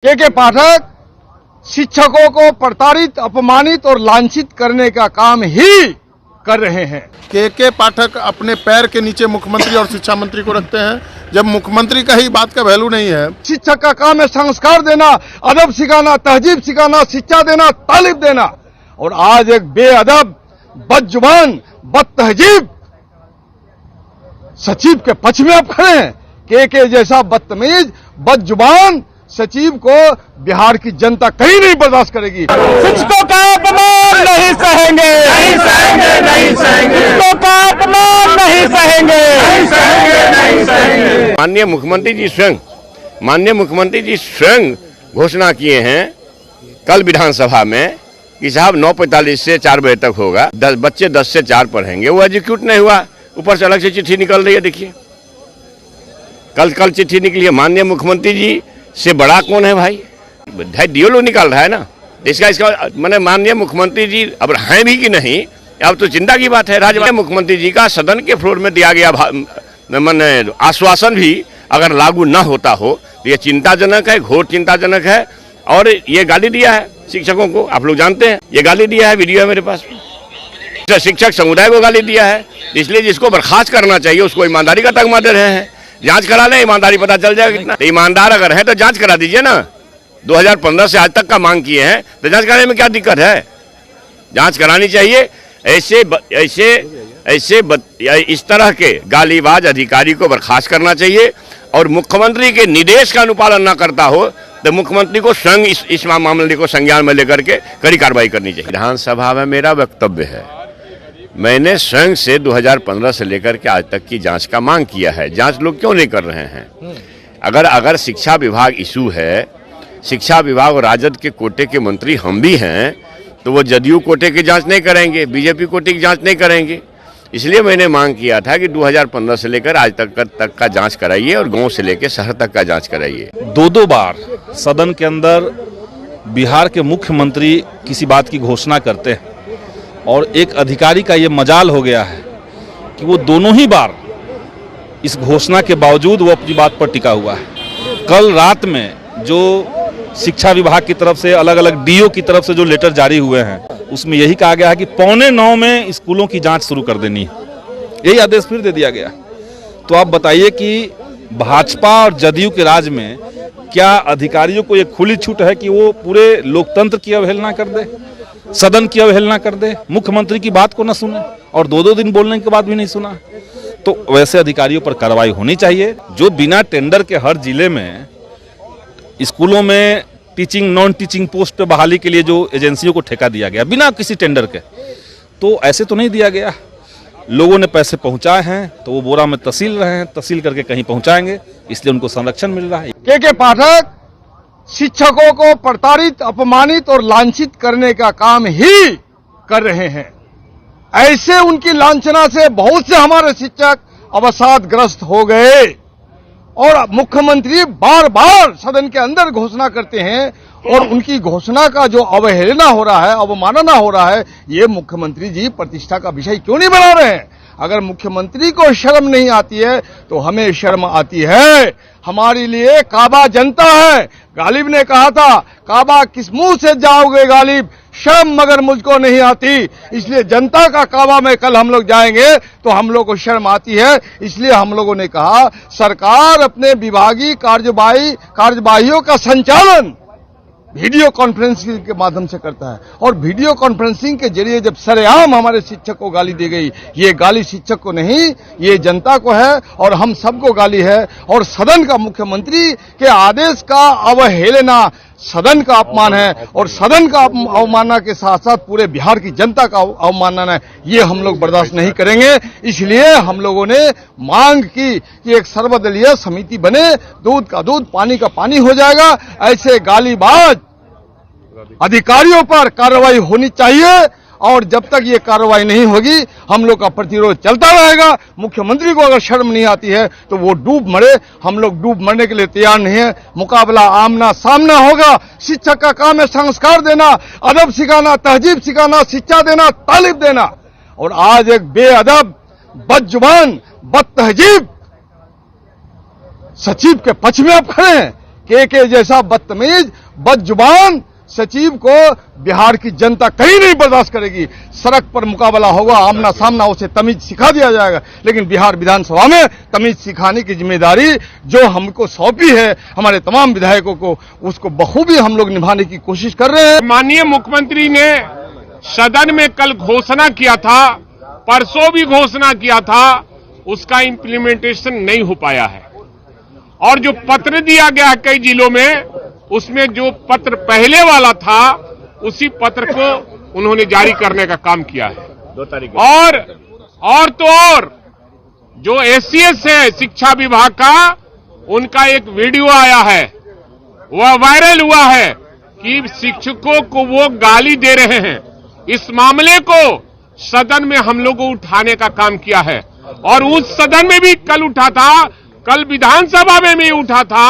के पाठक शिक्षकों को प्रताड़ित, अपमानित और लांछित करने का काम ही कर रहे हैं। के पाठक अपने पैर के नीचे मुख्यमंत्री और शिक्षा मंत्री को रखते हैं, जब मुख्यमंत्री का ही बात का वैल्यू नहीं है। शिक्षक का काम है संस्कार देना, अदब सिखाना, तहजीब सिखाना, शिक्षा देना, तालीम देना। और आज एक बेअदब, बदजुबान, बदतहजीब सचिव के पक्ष में आप खड़े हैं। के जैसा बदतमीज, बदजुबान सचिव को बिहार की जनता कहीं नहीं बर्दाश्त करेगी। शिक्षकों का अपमान नहीं सहेंगे, नहीं सहेंगे, नहीं सहेंगे। शिक्षकों का अपमान नहीं सहेंगे, नहीं सहेंगे, नहीं सहेंगे। माननीय मुख्यमंत्री जी स्वयं घोषणा किए हैं कल विधानसभा में कि साहब 9:45 से 4 बजे तक होगा, 10 बच्चे 10 से 4 पढ़ेंगे। वो एग्जीक्यूट नहीं हुआ, ऊपर से अलग से चिट्ठी निकल रही है। देखिए कल चिट्ठी निकली है। माननीय मुख्यमंत्री जी से बड़ा कौन है भाई? डीओ लोग निकाल रहा है ना। इसका मैंने माननीय मुख्यमंत्री जी अब हैं भी कि नहीं, अब तो चिंता की बात है। राज्य मुख्यमंत्री जी का सदन के फ्लोर में दिया गया मैंने आश्वासन भी अगर लागू न होता हो तो ये चिंताजनक है, घोर चिंताजनक है। और ये गाली दिया है शिक्षकों को, आप लोग जानते हैं, ये गाली दिया है, वीडियो है मेरे पास। शिक्षक समुदाय को गाली दिया है, इसलिए जिसको बर्खास्त करना चाहिए उसको ईमानदारी का तगमा दे रहे हैं। जांच करा ले, ईमानदारी पता चल जाएगा कितना। तो ईमानदार अगर है तो जांच करा दीजिए ना। 2015 से आज तक का मांग किए हैं तो जांच कराने में क्या दिक्कत है? जांच करानी चाहिए। इस तरह के गालीबाज अधिकारी को बर्खास्त करना चाहिए। और मुख्यमंत्री के निर्देश का अनुपालन न करता हो तो मुख्यमंत्री को स्वयं इस मामले को संज्ञान में लेकर के कड़ी कार्रवाई करनी चाहिए। विधानसभा में मेरा वक्तव्य है, मैंने स्वयं से 2015 से लेकर के आज तक की जांच का मांग किया है। जांच लोग क्यों नहीं कर रहे हैं? अगर शिक्षा विभाग इशू है, शिक्षा विभाग और राजद के कोटे के मंत्री हम भी हैं, तो वो जदयू कोटे की जांच नहीं करेंगे, बीजेपी कोटे की जांच नहीं करेंगे। इसलिए मैंने मांग किया था कि 2015 से लेकर आज तक का जांच कराइए और गांव से लेकर शहर तक का जांच कराइए। 2 बार सदन के अंदर बिहार के मुख्यमंत्री किसी बात की घोषणा करते हैं और एक अधिकारी का ये मजाल हो गया है कि वो दोनों ही बार इस घोषणा के बावजूद वो अपनी बात पर टिका हुआ है। कल रात में जो शिक्षा विभाग की तरफ से, अलग अलग डीओ की तरफ से जो लेटर जारी हुए हैं, उसमें यही कहा गया है कि 8:45 में स्कूलों की जांच शुरू कर देनी है। यही आदेश फिर दे दिया गया। तो आप बताइए कि भाजपा और जदयू के राज में क्या अधिकारियों को ये खुली छूट है कि वो पूरे लोकतंत्र की अवहेलना कर दे, सदन की अवहेलना कर दे, मुख्यमंत्री की बात को न सुने और 2-2 दिन बोलने के बाद भी नहीं सुना? तो वैसे अधिकारियों पर कार्रवाई होनी चाहिए जो बिना टेंडर के हर जिले में स्कूलों में टीचिंग, नॉन टीचिंग पोस्ट पे बहाली के लिए जो एजेंसियों को ठेका दिया गया बिना किसी टेंडर के, तो ऐसे तो नहीं दिया गया। लोगों ने पैसे पहुंचाए हैं तो वो बोरा में तहसील रहे हैं, तहसील करके कहीं पहुंचाएंगे, इसलिए उनको संरक्षण मिल रहा है। के पाठक शिक्षकों को प्रताड़ित, अपमानित और लांछित करने का काम ही कर रहे हैं। ऐसे उनकी लांछना से बहुत से हमारे शिक्षक अवसादग्रस्त हो गए। और मुख्यमंत्री बार बार सदन के अंदर घोषणा करते हैं और उनकी घोषणा का जो अवहेलना हो रहा है, अवमानना हो रहा है, ये मुख्यमंत्री जी प्रतिष्ठा का विषय क्यों नहीं बना रहे हैं? अगर मुख्यमंत्री को शर्म नहीं आती है तो हमें शर्म आती है। हमारे लिए काबा जनता है। गालिब ने कहा था, काबा किस मुंह से जाओगे गालिब, शर्म मगर मुझको नहीं आती। इसलिए जनता का काबा में कल हम लोग जाएंगे तो हम लोग को शर्म आती है। इसलिए हम लोगों ने कहा सरकार अपने विभागीय कार्यवाहियों का संचालन वीडियो कॉन्फ्रेंसिंग के माध्यम से करता है। और वीडियो कॉन्फ्रेंसिंग के जरिए जब सरेआम हमारे शिक्षक को गाली दी गई, ये गाली शिक्षक को नहीं, ये जनता को है और हम सबको गाली है। और सदन का मुख्यमंत्री के आदेश का अवहेलना सदन का अपमान है और सदन का अवमानना के साथ साथ पूरे बिहार की जनता का अवमानना है। ये हम लोग बर्दाश्त नहीं करेंगे। इसलिए हम लोगों ने मांग की कि एक सर्वदलीय समिति बने, दूध का दूध, पानी का पानी हो जाएगा। ऐसे गालीबाज अधिकारियों पर कार्रवाई होनी चाहिए और जब तक ये कार्रवाई नहीं होगी हम लोग का प्रतिरोध चलता रहेगा। मुख्यमंत्री को अगर शर्म नहीं आती है तो वो डूब मरे, हम लोग डूब मरने के लिए तैयार नहीं है। मुकाबला आमना सामना होगा। शिक्षक का काम है संस्कार देना, अदब सिखाना, तहजीब सिखाना, शिक्षा देना, तालीम देना। और आज एक बेअदब, बदजुबान, बदतहजीब सचिव के पक्ष में आप खड़े हैं। के जैसा बदतमीज बदजुबान सचिव को बिहार की जनता कहीं नहीं बर्दाश्त करेगी। सड़क पर मुकाबला होगा, आमना सामना, उसे तमीज सिखा दिया जाएगा। लेकिन बिहार विधानसभा में तमीज सिखाने की जिम्मेदारी जो हमको सौंपी है हमारे तमाम विधायकों को, उसको बखूबी हम लोग निभाने की कोशिश कर रहे हैं। माननीय मुख्यमंत्री ने सदन में कल घोषणा किया था, परसों भी घोषणा किया था, उसका इम्प्लीमेंटेशन नहीं हो पाया है। और जो पत्र दिया गया है कई जिलों में, उसमें जो पत्र पहले वाला था उसी पत्र को उन्होंने जारी करने का काम किया है। 2 तारीख और जो एसीएस है शिक्षा विभाग का, उनका एक वीडियो आया है, वह वायरल हुआ है कि शिक्षकों को वो गाली दे रहे हैं। इस मामले को सदन में हम लोगों को उठाने का काम किया है और उस सदन में भी कल उठा था, कल विधानसभा में भी उठा था।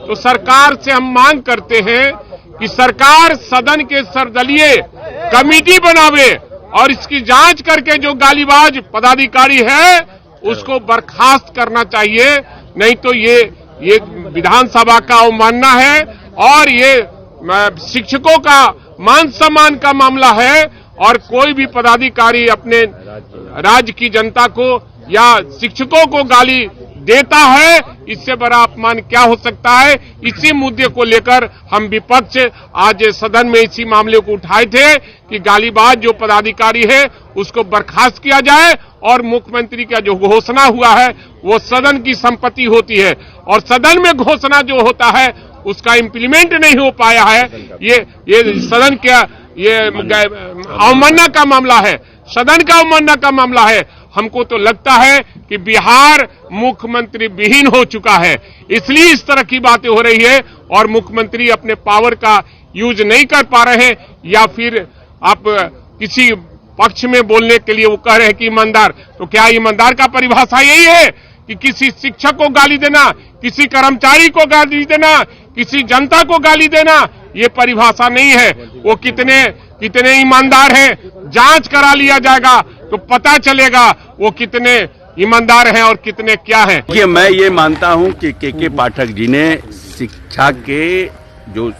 तो सरकार से हम मांग करते हैं कि सरकार सदन के सर्वदलीय कमेटी बनावे और इसकी जांच करके जो गालीबाज पदाधिकारी है उसको बर्खास्त करना चाहिए। नहीं तो ये विधानसभा का अवमानना है और ये शिक्षकों का मान सम्मान का मामला है। और कोई भी पदाधिकारी अपने राज्य की जनता को या शिक्षकों को गाली देता है, इससे बड़ा अपमान क्या हो सकता है। इसी मुद्दे को लेकर हम विपक्ष आज सदन में इसी मामले को उठाए थे कि गालीबाज जो पदाधिकारी है उसको बर्खास्त किया जाए और मुख्यमंत्री का जो घोषणा हुआ है वो सदन की संपत्ति होती है और सदन में घोषणा जो होता है उसका इम्प्लीमेंट नहीं हो पाया है। ये सदन का ये अवमानना का मामला है, सदन का अवमानना का मामला है। हमको तो लगता है कि बिहार मुख्यमंत्री विहीन हो चुका है, इसलिए इस तरह की बातें हो रही है और मुख्यमंत्री अपने पावर का यूज नहीं कर पा रहे हैं या फिर आप किसी पक्ष में बोलने के लिए वो कह रहे हैं कि ईमानदार। तो क्या ईमानदार का परिभाषा यही है कि किसी शिक्षक को गाली देना, किसी कर्मचारी को गाली देना, किसी जनता को गाली देना? ये परिभाषा नहीं है। वो कितने ईमानदार हैं, जांच करा लिया जाएगा तो पता चलेगा वो कितने ईमानदार हैं और कितने क्या हैं। देखिए, मैं ये मानता हूं कि के पाठक जी ने शिक्षा के जो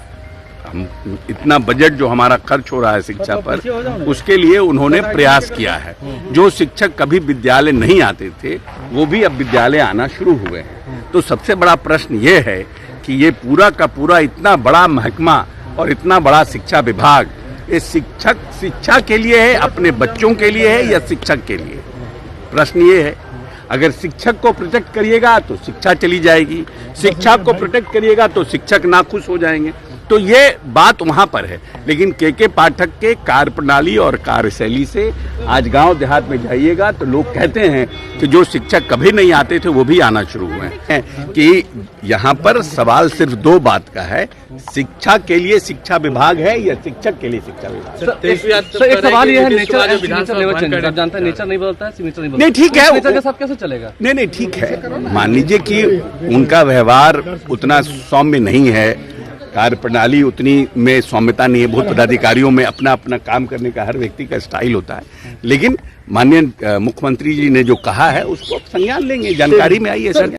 इतना बजट जो हमारा खर्च हो रहा है शिक्षा पर, उसके लिए उन्होंने प्रयास किया है। जो शिक्षक कभी विद्यालय नहीं आते थे वो भी अब विद्यालय आना शुरू हुए हैं। तो सबसे बड़ा प्रश्न ये है कि ये पूरा का पूरा इतना बड़ा महकमा और इतना बड़ा शिक्षा विभाग, ये शिक्षा के लिए है, अपने बच्चों के लिए है या शिक्षक के लिए? प्रश्न ये है। अगर शिक्षक को प्रोटेक्ट करिएगा तो शिक्षा चली जाएगी, शिक्षा को प्रोटेक्ट करिएगा तो शिक्षक नाखुश हो जाएंगे। तो ये बात वहां पर है। लेकिन के पाठक के कार्यप्रणाली और कार्यशैली से आज गांव देहात में जाइएगा तो लोग कहते हैं कि जो शिक्षक कभी नहीं आते थे वो भी आना शुरू हुए हैं। कि यहाँ पर सवाल सिर्फ 2 बात का है, शिक्षा के लिए शिक्षा विभाग है या शिक्षक के लिए शिक्षा विभाग। एक सवाल ये है, नेचर जानता है, नेचर नहीं बदलता है, सिग्नेचर नहीं बदलता। नहीं, ठीक है, नेचर के साथ कैसे चलेगा? नहीं, ठीक है। मान लीजिए कि उनका व्यवहार उतना सौम्य नहीं है, कार्यप्रणाली उतनी में सौम्यता नहीं है। बहुत पदाधिकारियों में अपना अपना काम करने का हर व्यक्ति का स्टाइल होता है। लेकिन माननीय मुख्यमंत्री जी ने जो कहा है उसको संज्ञान लेंगे, जानकारी में आई है सर।